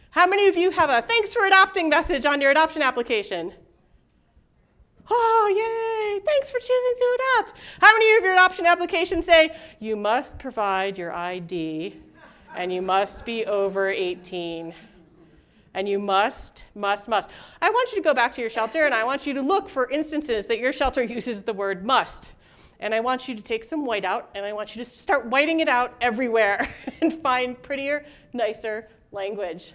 How many of you have a thanks for adopting message on your adoption application? Oh, yay, thanks for choosing to adopt. How many of your adoption applications say, you must provide your ID, and you must be over 18, and you must. I want you to go back to your shelter, and I want you to look for instances that your shelter uses the word must. And I want you to take some white out, and I want you to start whiting it out everywhere and find prettier, nicer language.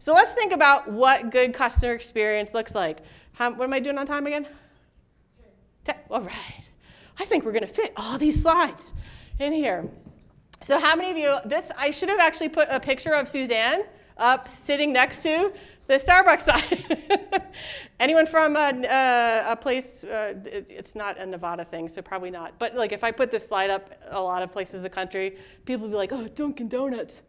So let's think about what good customer experience looks like. What am I doing on time again? 10. All right. I think we're going to fit all these slides in here. So how many of you, I should have actually put a picture of Suzanne up sitting next to the Starbucks sign. Anyone from a place, it's not a Nevada thing, so probably not. But like if I put this slide up a lot of places in the country, people will be like, oh, Dunkin' Donuts.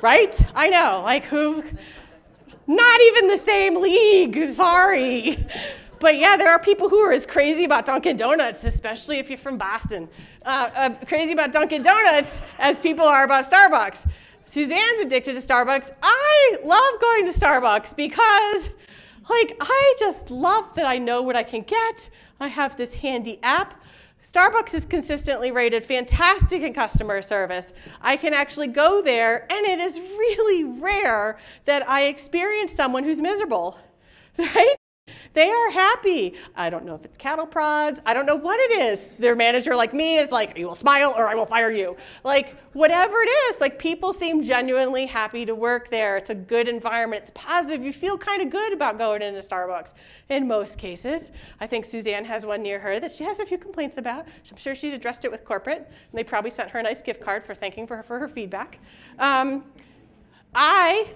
Right? I know, like who? Not even the same league, sorry. But yeah, there are people who are as crazy about Dunkin' Donuts, especially if you're from Boston, crazy about Dunkin' Donuts as people are about Starbucks. Suzanne's addicted to Starbucks. I love going to Starbucks because I just love that I know what I can get. I have this handy app. Starbucks is consistently rated fantastic in customer service. I can actually go there, and it is really rare that I experience someone who's miserable, right? They are happy. I don't know if it's cattle prods. I don't know what it is. Their manager, like me, is like, you will smile or I will fire you. Like, whatever it is, like people seem genuinely happy to work there. It's a good environment. It's positive. You feel kind of good about going into Starbucks in most cases. I think Suzanne has one near her that she has a few complaints about. I'm sure she's addressed it with corporate, and they probably sent her a nice gift card for thanking her for her feedback. I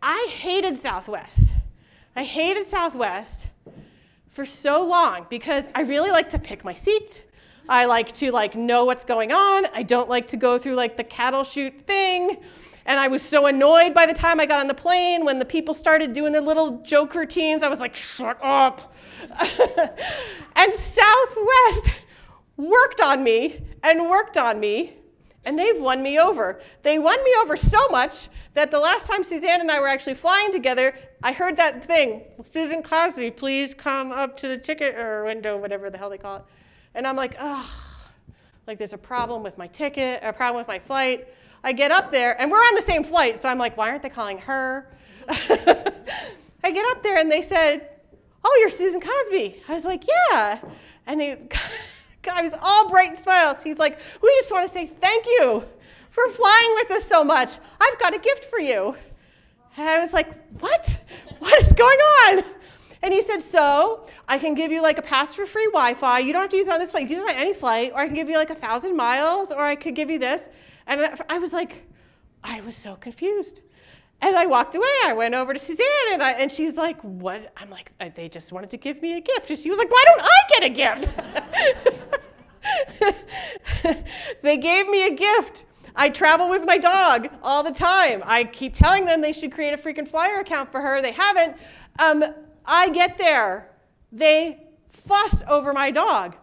hated Southwest. I hated Southwest for so long because I really like to pick my seat. I like to know what's going on. I don't like to go through the cattle chute thing. And I was so annoyed by the time I got on the plane when the people started doing their little joke routines. I was like, shut up. And Southwest worked on me and worked on me. And they've won me over. They won me over so much that the last time Suzanne and I were actually flying together, I heard that thing, Susan Cosby, please come up to the ticket or window, whatever the hell they call it. And I'm like, oh, there's a problem with my ticket, a problem with my flight. I get up there, and we're on the same flight, so I'm like, why aren't they calling her? I get up there, and they said, oh, you're Susan Cosby. I was like, yeah. And guy was all bright and smiles. He's like, we just want to say thank you for flying with us so much. I've got a gift for you. And I was like, what? What is going on? And he said, so I can give you a pass for free Wi-Fi. You don't have to use it on this flight. You can use it on any flight. Or I can give you 1,000 miles. Or I could give you this. And I was like, I was so confused. And I walked away. I went over to Suzanne, and she's like, what? I'm like, they just wanted to give me a gift. And she was like, why don't I get a gift? They gave me a gift. I travel with my dog all the time. I keep telling them they should create a freaking flyer account for her. They haven't. I get there. They fuss over my dog.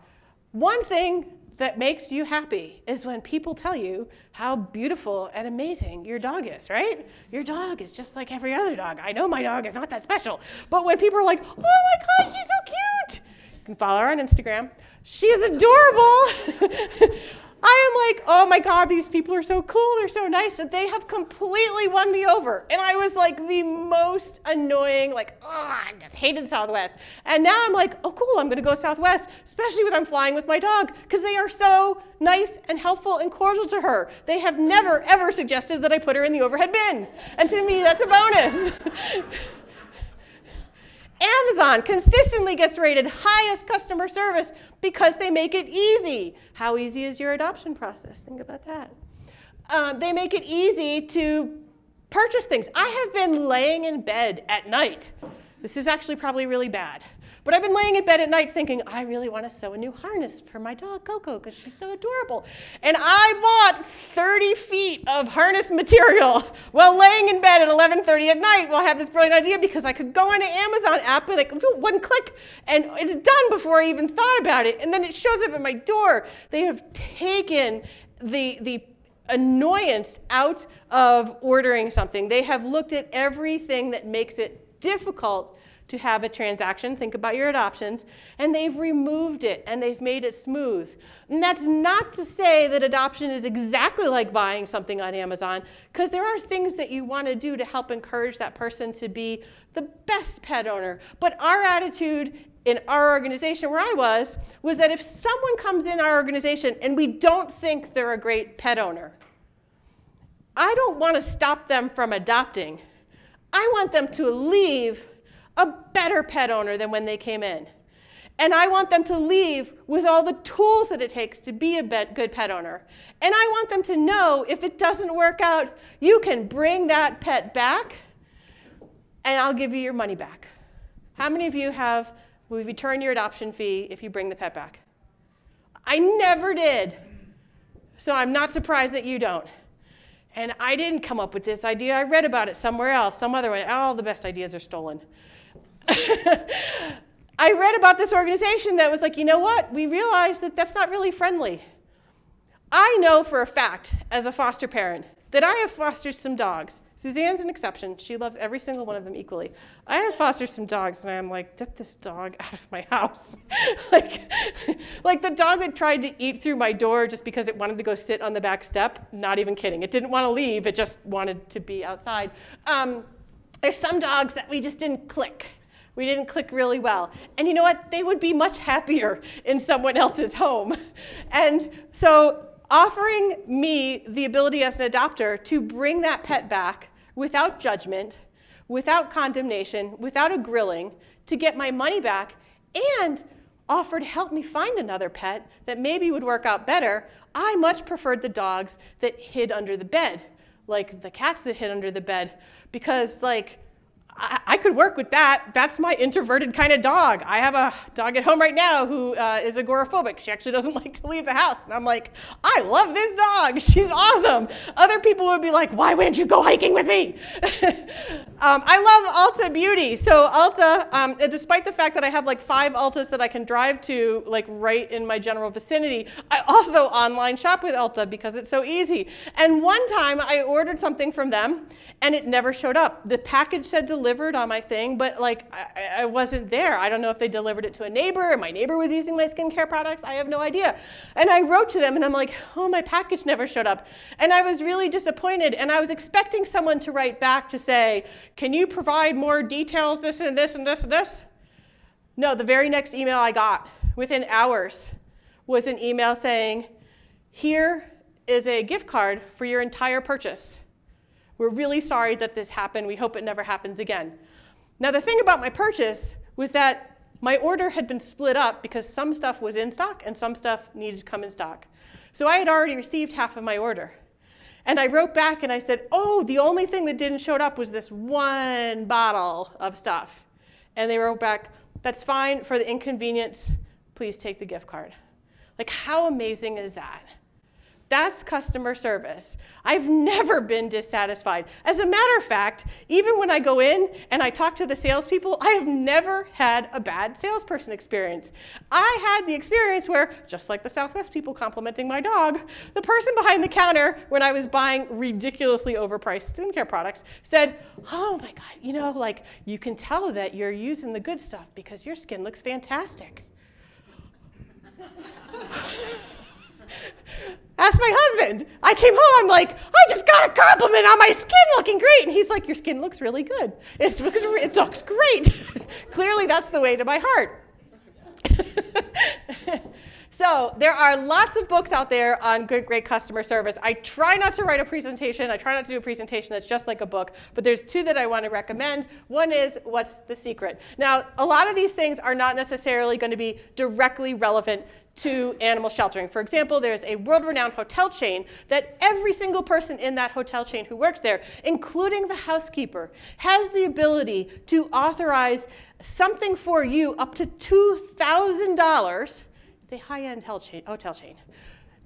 One thing that makes you happy is when people tell you how beautiful and amazing your dog is, right? Your dog is just like every other dog. I know my dog is not that special, but when people are like, oh my God, she's so cute. You can follow her on Instagram. She is adorable. I am like, oh my God, these people are so cool. They're so nice. And they have completely won me over. And I was the most annoying, I just hated Southwest. And now I'm like, oh cool, I'm going to go Southwest, especially when I'm flying with my dog, because they are so nice and helpful and cordial to her. They have never, ever suggested that I put her in the overhead bin. And to me, that's a bonus. Amazon consistently gets rated highest customer service because they make it easy. How easy is your adoption process? Think about that. They make it easy to purchase things. I have been laying in bed at night. This is actually probably really bad. But I've been laying in bed at night thinking, I really want to sew a new harness for my dog, Coco, because she's so adorable. And I bought 30 feet of harness material while laying in bed at 11:30 at night. Well, I have this brilliant idea because I could go on an Amazon app and I could do one click, and it's done before I even thought about it. And then it shows up at my door. They have taken the annoyance out of ordering something. They have looked at everything that makes it difficult to have a transaction. Think about your adoptions. And they've removed it, and they've made it smooth. And that's not to say that adoption is exactly like buying something on Amazon, because there are things that you want to do to help encourage that person to be the best pet owner. But our attitude in our organization where I was that if someone comes in our organization and we don't think they're a great pet owner, I don't want to stop them from adopting. I want them to leave a better pet owner than when they came in. And I want them to leave with all the tools that it takes to be a good pet owner. And I want them to know if it doesn't work out, you can bring that pet back and I'll give you your money back. How many of you will return your adoption fee if you bring the pet back? I never did. So I'm not surprised that you don't. And I didn't come up with this idea. I read about it somewhere else, some other way. All the best ideas are stolen. I read about this organization that was like, you know what? We realized that that's not really friendly. I know for a fact, as a foster parent, that I have fostered some dogs. Suzanne's an exception. She loves every single one of them equally. I have fostered some dogs, and I'm like, get this dog out of my house. like the dog that tried to eat through my door just because it wanted to go sit on the back step. Not even kidding. It didn't want to leave. It just wanted to be outside. There's some dogs that we just didn't click. We didn't click really well. And you know what? They would be much happier in someone else's home. And so offering me the ability as an adopter to bring that pet back without judgment, without condemnation, without a grilling, to get my money back, and offer to help me find another pet that maybe would work out better, I much preferred the dogs that hid under the bed, like the cats that hid under the bed, because like, I could work with that. That's my introverted kind of dog. I have a dog at home right now who is agoraphobic. She actually doesn't like to leave the house. And I'm like, I love this dog. She's awesome. Other people would be like, why wouldn't you go hiking with me? I love Alta Beauty. So Alta, despite the fact that I have like 5 Altas that I can drive to like right in my general vicinity, I also online shop with Alta because it's so easy. And one time I ordered something from them and it never showed up. The package said delivered on my thing, but like I wasn't there. I don't know if they delivered it to a neighbor, and my neighbor was using my skincare products. I have no idea. And I wrote to them and I'm like, oh, my package never showed up. And I was really disappointed, and I was expecting someone to write back to say, can you provide more details, this and this and this and this? No, the very next email I got within hours was an email saying, here is a gift card for your entire purchase. We're really sorry that this happened. We hope it never happens again. Now, the thing about my purchase was that my order had been split up because some stuff was in stock and some stuff needed to come in stock. So I had already received half of my order. And I wrote back and I said, oh, the only thing that didn't show up was this one bottle of stuff. And they wrote back, that's fine. For the inconvenience, please take the gift card. Like, how amazing is that? That's customer service. I've never been dissatisfied. As a matter of fact, even when I go in and I talk to the salespeople, I have never had a bad salesperson experience. I had the experience where, just like the Southwest people complimenting my dog, the person behind the counter, when I was buying ridiculously overpriced skincare products, said, oh my God, you know, like, you can tell that you're using the good stuff because your skin looks fantastic. Ask my husband. I came home, I'm like, I just got a compliment on my skin looking great. And he's like, your skin looks really good. It looks great. Clearly, that's the way to my heart. So there are lots of books out there on good, great customer service. I try not to write a presentation. I try not to do a presentation that's just like a book. But there's two that I want to recommend. One is What's the Secret? Now, a lot of these things are not necessarily going to be directly relevant to animal sheltering. For example, there's a world-renowned hotel chain that every single person in that hotel chain who works there, including the housekeeper, has the ability to authorize something for you up to $2,000. It's a high-end hotel chain,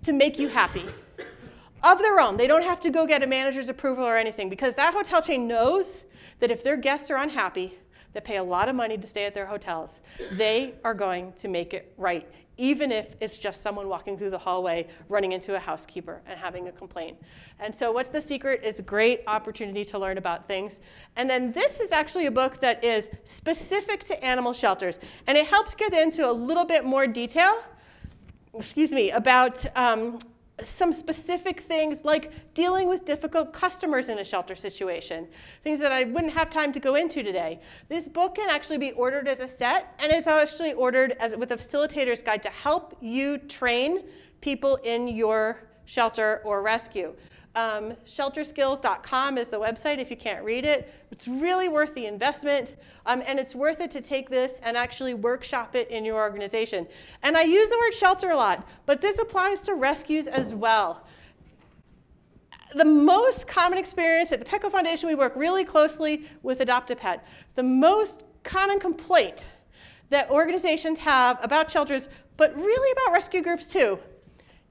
to make you happy. Of their own. They don't have to go get a manager's approval or anything, because that hotel chain knows that if their guests are unhappy, that pay a lot of money to stay at their hotels, they are going to make it right, even if it's just someone walking through the hallway running into a housekeeper and having a complaint. And so What's the Secret is a great opportunity to learn about things. And then this is actually a book that is specific to animal shelters, and it helps get into a little bit more detail, about some specific things like dealing with difficult customers in a shelter situation, things that I wouldn't have time to go into today. This book can actually be ordered as a set, and it's actually ordered with a facilitator's guide to help you train people in your shelter or rescue. Shelterskills.com is the website if you can't read it. It's really worth the investment, and it's worth it to take this and actually workshop it in your organization. And I use the word shelter a lot, but this applies to rescues as well. The most common experience at the PetCo Foundation, we work really closely with Adopt-A-Pet. The most common complaint that organizations have about shelters, but really about rescue groups too,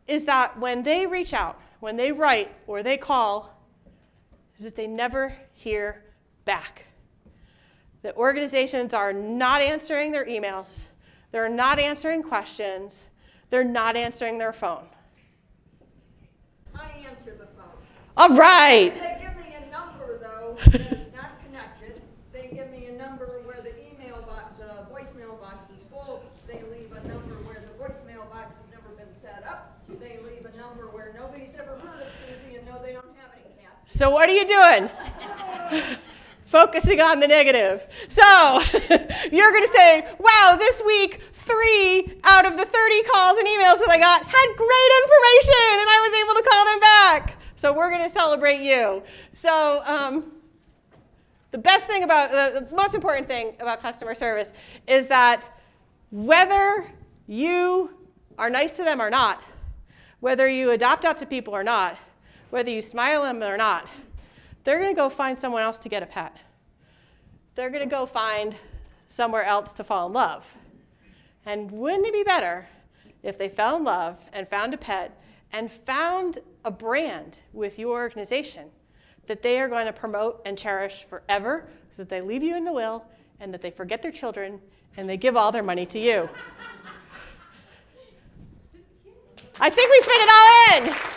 is that when they reach out, when they write or they call, is that they never hear back. The organizations are not answering their emails. They're not answering questions. They're not answering their phone.
I answer the phone.
All right.
They give me a number, though, that's not connected. They give me a number where the voicemail box is full. They leave a number where the voicemail box has never been set up. They leave a number where nobody's ever heard of Susie and no, they don't have any cats.
So what are you doing? Focusing on the negative. So you're going to say, wow, this week, 3 out of the 30 calls and emails that I got had great information and I was able to call them back. So we're going to celebrate you. So the best thing about, the most important thing about customer service is that whether you are nice to them or not, whether you adopt out to people or not, whether you smile at them or not, they're going to go find someone else to get a pet. They're going to go find somewhere else to fall in love. And wouldn't it be better if they fell in love and found a pet and found a brand with your organization that they are going to promote and cherish forever, so that they leave you in the will and that they forget their children and they give all their money to you? I think we fit it all in.